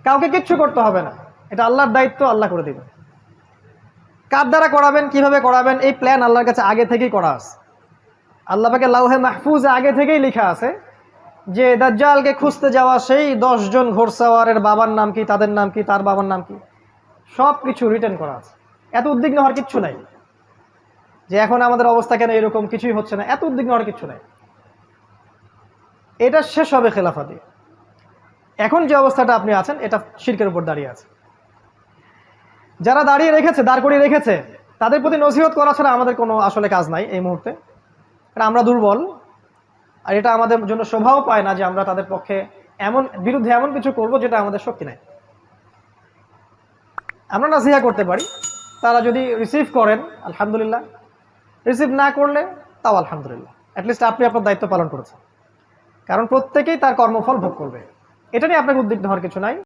কাউকে কিচ্ছু করতে হবে না, এটা আল্লাহর দায়িত্ব, আল্লাহ করে দিবেন। কার দ্বারা করাবেন, কিভাবে করাবেন, এই প্ল্যান আল্লাহর কাছে আগে থেকেই করা আছে। আল্লাহ পাকে লাউহে মাহফুজে আগে থেকেই লেখা আছে যে দাজ্জালকে খুঁজতে যাওয়া সেই 10 জন ঘোড়সাওয়ারের বাবার নাম কি, তাদের নাম কি, তার বাবার নাম কি, সব কিছু রিটার্ন করা আছে। এত উদ্বিগ্ন হওয়ার কিচ্ছু নাই যে এখন আমাদের অবস্থা কেন এরকম, কিছুই হচ্ছে না, এত উদ্বিগ্ন হওয়ার কিচ্ছু নাই। এটা শেষ হবে খেলাফা দিয়ে। এখন যে অবস্থাটা আপনি আছেন এটা শিরকের উপর দাঁড়িয়ে আছে। যারা দাঁড়িয়ে রেখেছে, দাঁড় করিয়ে রেখেছে, তাদের প্রতি নসিহত করা ছাড়া আমাদের কোনো আসলে কাজ নাই এই মুহূর্তে। কারণ আমরা দুর্বল, আর এটা আমাদের জন্য শোভাও পায় না যে আমরা তাদের পক্ষে বিরুদ্ধে এমন কিছু করব যেটা আমাদের শক্তি নাই। আমরা নাসিহা করতে পারি, তারা যদি রিসিভ করেন আলহামদুলিল্লাহ, রিসিভ না করলে তাও আলহামদুলিল্লাহ, অ্যাটলিস্ট আপনি আপনার দায়িত্ব পালন করেছেন। কারণ প্রত্যেকেই তার কর্মফল ভোগ করবে, এটা নিয়ে আপনাকে উদ্বিগ্ন হওয়ার কিছু নাই।